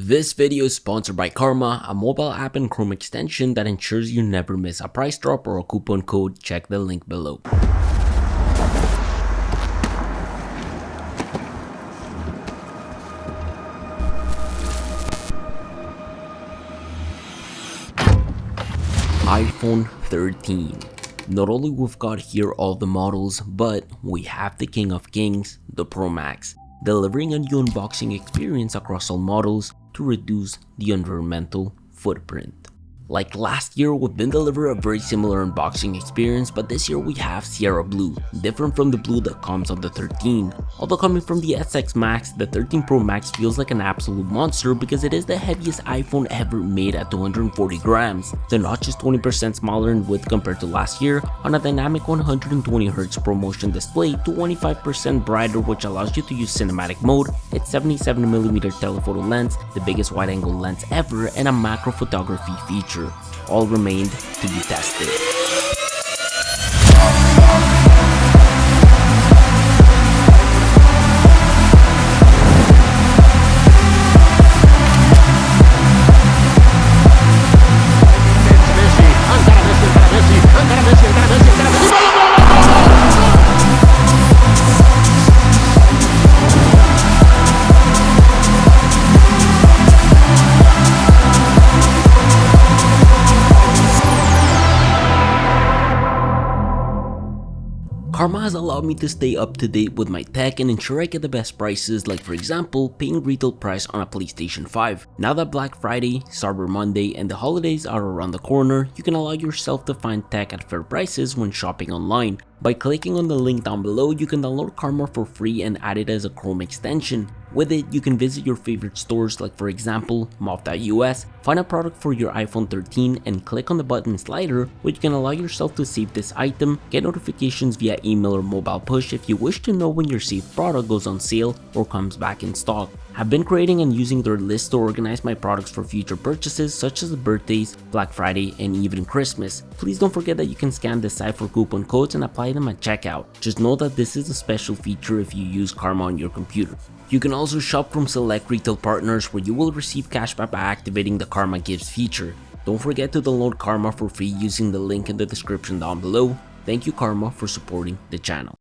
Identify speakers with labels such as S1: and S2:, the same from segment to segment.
S1: This video is sponsored by Karma, a mobile app and Chrome extension that ensures you never miss a price drop or a coupon code. Check the link below. iPhone 13. Not only we've got here all the models, but we have the king of kings, the Pro Max, delivering a new unboxing experience across all models to reduce the environmental footprint. Like last year, we've been delivered a very similar unboxing experience, but this year we have Sierra Blue, different from the blue that comes on the 13. Although coming from the SX Max, the 13 Pro Max feels like an absolute monster because it is the heaviest iPhone ever made at 240 grams. The notch is 20% smaller in width compared to last year on a dynamic 120Hz ProMotion display, 25% brighter, which allows you to use cinematic mode, its 77mm telephoto lens, the biggest wide-angle lens ever, and a macro photography feature. All remained to be tested. Karma has allowed me to stay up to date with my tech and ensure I get the best prices, like for example, paying retail price on a PlayStation 5. Now that Black Friday, Cyber Monday, and the holidays are around the corner, you can allow yourself to find tech at fair prices when shopping online. By clicking on the link down below, you can download Karma for free and add it as a Chrome extension. With it, you can visit your favorite stores, like for example, mob.us, find a product for your iPhone 13 and click on the button slider, which can allow yourself to save this item, get notifications via email or mobile push if you wish to know when your saved product goes on sale or comes back in stock. I've been creating and using their list to organize my products for future purchases such as birthdays, Black Friday, and even Christmas. Please don't forget that you can scan the site for coupon codes and apply them at checkout. Just know that this is a special feature if you use Karma on your computer. You can also shop from select retail partners where you will receive cashback by activating the Karma Gifts feature. Don't forget to download Karma for free using the link in the description down below. Thank you Karma for supporting the channel.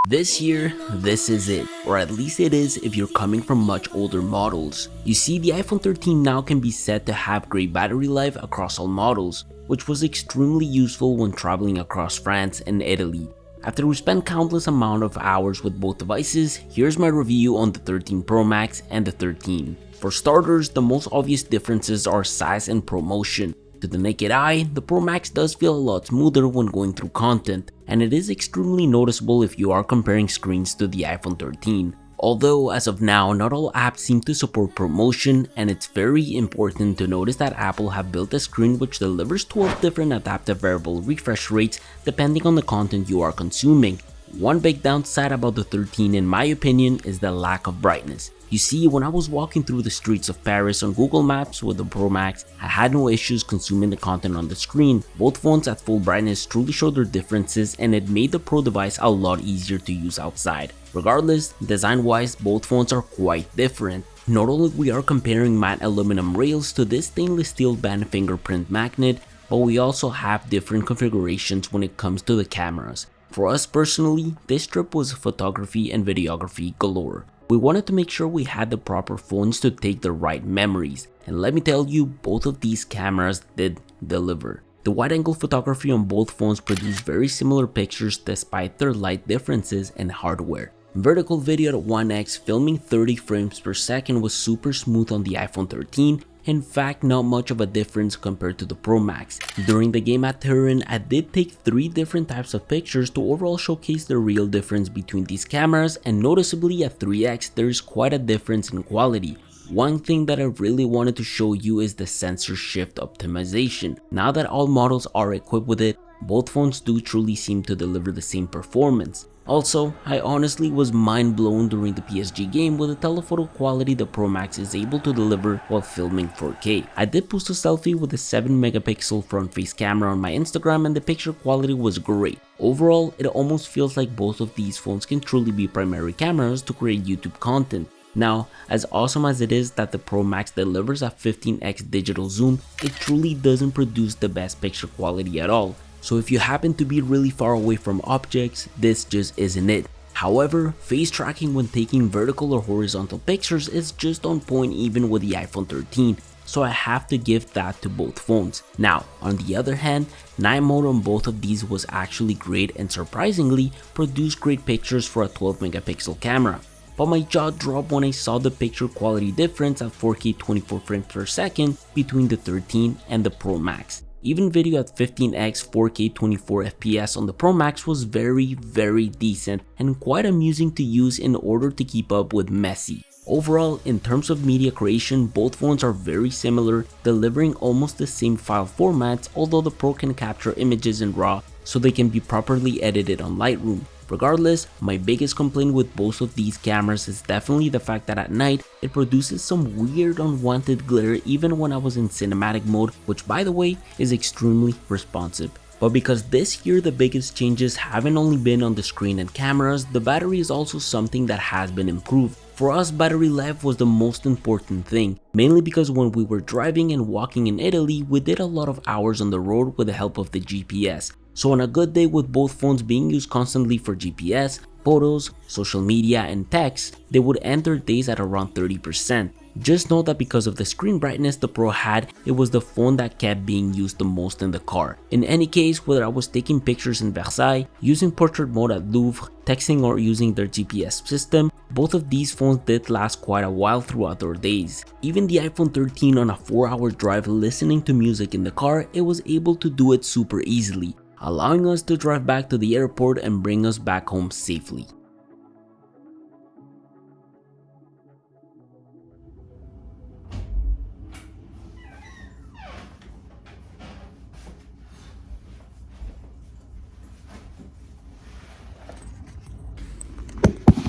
S1: This year, this is it, or at least it is if you're coming from much older models. You see, the iPhone 13 now can be said to have great battery life across all models, which was extremely useful when traveling across France and Italy. After we spent countless amount of hours with both devices, here's my review on the 13 Pro Max and the 13. For starters, the most obvious differences are size and ProMotion. To the naked eye, the Pro Max does feel a lot smoother when going through content, and it is extremely noticeable if you are comparing screens to the iPhone 13. Although, as of now, not all apps seem to support ProMotion, and it's very important to notice that Apple have built a screen which delivers 12 different adaptive variable refresh rates depending on the content you are consuming. One big downside about the 13 in my opinion is the lack of brightness. You see, when I was walking through the streets of Paris on Google Maps with the Pro Max, I had no issues consuming the content on the screen. Both phones at full brightness truly showed their differences and it made the Pro device a lot easier to use outside. Regardless, design-wise, both phones are quite different. Not only we are comparing matte aluminum rails to this stainless steel band fingerprint magnet, but we also have different configurations when it comes to the cameras. For us personally, this trip was photography and videography galore. We wanted to make sure we had the proper phones to take the right memories, and let me tell you, both of these cameras did deliver. The wide-angle photography on both phones produced very similar pictures despite their light differences and hardware. Vertical video at 1x filming 30 frames per second was super smooth on the iPhone 13. In fact, not much of a difference compared to the Pro Max. During the game at Turin, I did take 3 different types of pictures to overall showcase the real difference between these cameras, and noticeably at 3x there is quite a difference in quality. One thing that I really wanted to show you is the sensor shift optimization. Now that all models are equipped with it, both phones do truly seem to deliver the same performance. Also, I honestly was mind blown during the PSG game with the telephoto quality the Pro Max is able to deliver while filming 4K. I did post a selfie with a 7-megapixel front face camera on my Instagram and the picture quality was great. Overall, it almost feels like both of these phones can truly be primary cameras to create YouTube content. Now, as awesome as it is that the Pro Max delivers a 15x digital zoom, it truly doesn't produce the best picture quality at all. So if you happen to be really far away from objects, this just isn't it. However, face tracking when taking vertical or horizontal pictures is just on point even with the iPhone 13, so I have to give that to both phones. Now, on the other hand, night mode on both of these was actually great and surprisingly produced great pictures for a 12 megapixel camera. But my jaw dropped when I saw the picture quality difference at 4K 24 frames per second between the 13 and the Pro Max. Even video at 15x 4K 24 FPS on the Pro Max was very decent and quite amusing to use in order to keep up with messy. Overall, in terms of media creation, both phones are very similar, delivering almost the same file formats, although the Pro can capture images in RAW so they can be properly edited on Lightroom. Regardless, my biggest complaint with both of these cameras is definitely the fact that at night, it produces some weird unwanted glare even when I was in cinematic mode, which by the way is extremely responsive. But because this year the biggest changes haven't only been on the screen and cameras, the battery is also something that has been improved. For us, battery life was the most important thing, mainly because when we were driving and walking in Italy, we did a lot of hours on the road with the help of the GPS. So on a good day with both phones being used constantly for GPS, photos, social media, and text, they would end their days at around 30%. Just know that because of the screen brightness the Pro had, it was the phone that kept being used the most in the car. In any case, whether I was taking pictures in Versailles, using portrait mode at Louvre, texting or using their GPS system, both of these phones did last quite a while throughout their days. Even the iPhone 13 on a 4-hour drive listening to music in the car, it was able to do it super easily, allowing us to drive back to the airport and bring us back home safely.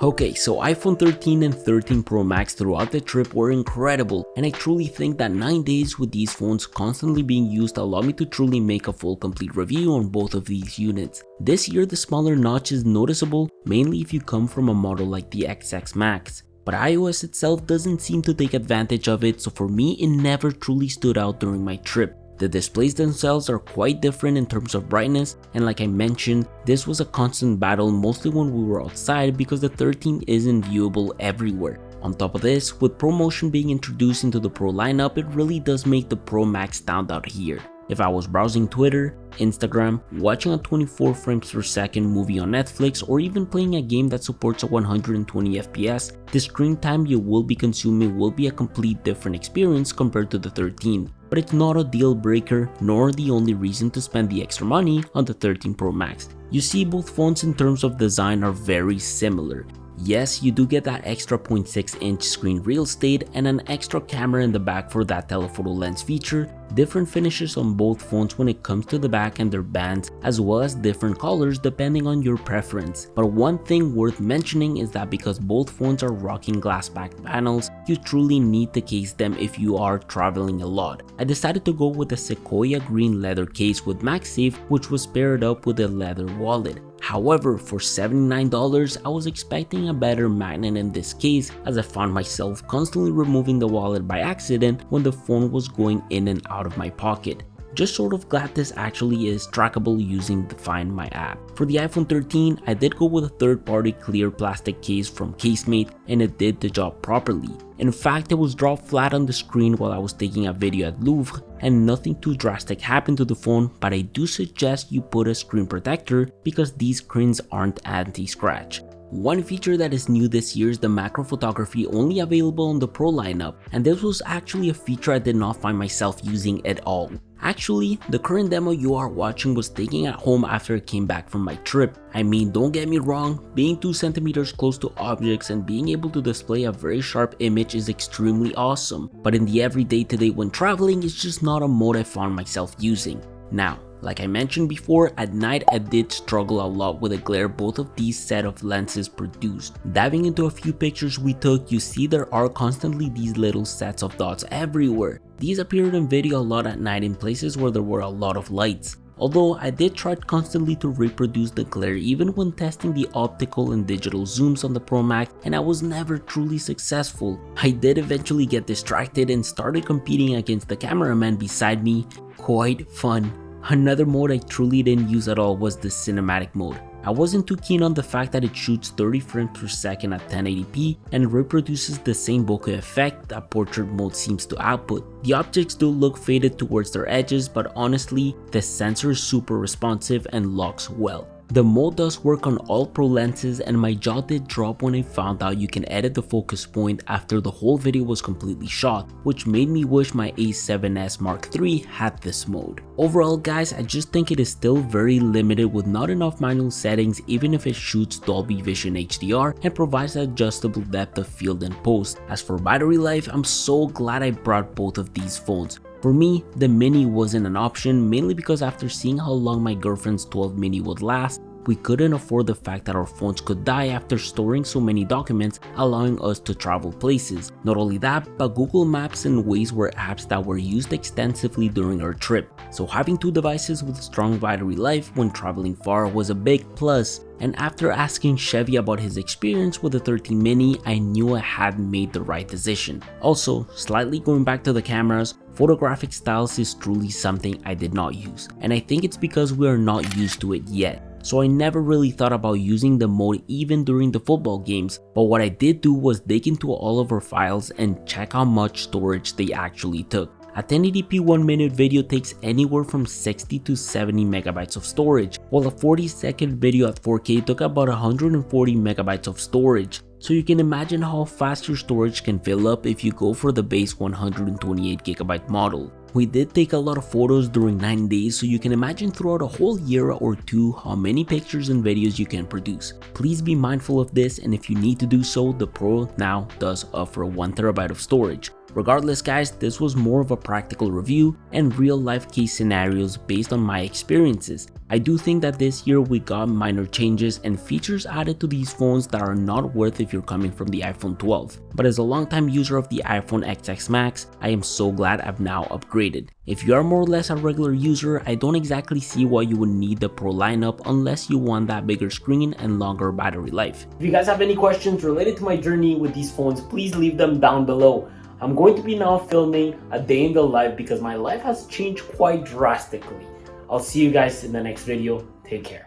S1: Okay, so iPhone 13 and 13 Pro Max throughout the trip were incredible, and I truly think that 9 days with these phones constantly being used allowed me to truly make a full complete review on both of these units. This year the smaller notch is noticeable, mainly if you come from a model like the XX Max. But iOS itself doesn't seem to take advantage of it, so for me it never truly stood out during my trip. The displays themselves are quite different in terms of brightness, and like I mentioned, this was a constant battle mostly when we were outside because the 13 isn't viewable everywhere. On top of this, with ProMotion being introduced into the Pro lineup, it really does make the Pro Max stand out here. If I was browsing Twitter, Instagram, watching a 24 frames per second movie on Netflix, or even playing a game that supports a 120 FPS, the screen time you will be consuming will be a complete different experience compared to the 13. But it's not a deal breaker nor the only reason to spend the extra money on the 13 Pro Max. You see, both phones in terms of design are very similar. Yes, you do get that extra 0.6-inch screen real estate and an extra camera in the back for that telephoto lens feature, different finishes on both phones when it comes to the back and their bands, as well as different colors depending on your preference. But one thing worth mentioning is that because both phones are rocking glass-backed panels, you truly need to case them if you are traveling a lot. I decided to go with a Sequoia green leather case with MagSafe, which was paired up with a leather wallet. However, for $79, I was expecting a better magnet in this case, as I found myself constantly removing the wallet by accident when the phone was going in and out of my pocket. Just sort of glad this actually is trackable using the Find My app. For the iPhone 13, I did go with a third-party clear plastic case from Casemate, and it did the job properly. In fact, it was dropped flat on the screen while I was taking a video at Louvre, and nothing too drastic happened to the phone, but I do suggest you put a screen protector because these screens aren't anti-scratch. One feature that is new this year is the macro photography only available on the Pro lineup, and this was actually a feature I did not find myself using at all. Actually, the current demo you are watching was taken at home after I came back from my trip. I mean, don't get me wrong, being 2 centimeters close to objects and being able to display a very sharp image is extremely awesome, but in the everyday today when traveling, it's just not a mode I found myself using. Now, like I mentioned before, at night I did struggle a lot with the glare both of these set of lenses produced. Diving into a few pictures we took, you see there are constantly these little sets of dots everywhere. These appeared in video a lot at night in places where there were a lot of lights. although I did try constantly to reproduce the glare even when testing the optical and digital zooms on the Pro Max, and I was never truly successful. I did eventually get distracted and started competing against the cameraman beside me. Quite fun. Another mode I truly didn't use at all was the cinematic mode. I wasn't too keen on the fact that it shoots 30 frames per second at 1080p and reproduces the same bokeh effect that portrait mode seems to output. The objects do look faded towards their edges, but honestly, the sensor is super responsive and locks well. The mode does work on all pro lenses, and my jaw did drop when I found out you can edit the focus point after the whole video was completely shot, which made me wish my A7S Mark III had this mode. Overall guys, I just think it is still very limited with not enough manual settings even if it shoots Dolby Vision HDR and provides adjustable depth of field and post. As for battery life, I'm so glad I brought both of these phones. For me, the Mini wasn't an option, mainly because after seeing how long my girlfriend's 12 Mini would last, we couldn't afford the fact that our phones could die after storing so many documents, allowing us to travel places. Not only that, but Google Maps and Waze were apps that were used extensively during our trip, so having two devices with strong battery life when traveling far was a big plus. And after asking Chevy about his experience with the 13 Mini, I knew I had made the right decision. Also, slightly going back to the cameras, photographic styles is truly something I did not use, and I think it's because we are not used to it yet. So I never really thought about using the mode even during the football games, but what I did do was dig into all of our files and check how much storage they actually took. A 1080p 1-minute video takes anywhere from 60 to 70 megabytes of storage, while a 40-second video at 4K took about 140 megabytes of storage. So you can imagine how fast your storage can fill up if you go for the base 128GB model. We did take a lot of photos during 9 days, so you can imagine throughout a whole year or two how many pictures and videos you can produce. Please be mindful of this, and if you need to do so, the Pro now does offer 1TB of storage. Regardless guys, this was more of a practical review and real life case scenarios based on my experiences. I do think that this year we got minor changes and features added to these phones that are not worth if you're coming from the iPhone 12. But as a longtime user of the iPhone XS Max, I am so glad I've now upgraded. If you are more or less a regular user, I don't exactly see why you would need the Pro lineup unless you want that bigger screen and longer battery life. If you guys have any questions related to my journey with these phones, please leave them down below. I'm going to be now filming a day in the life because my life has changed quite drastically. I'll see you guys in the next video. Take care.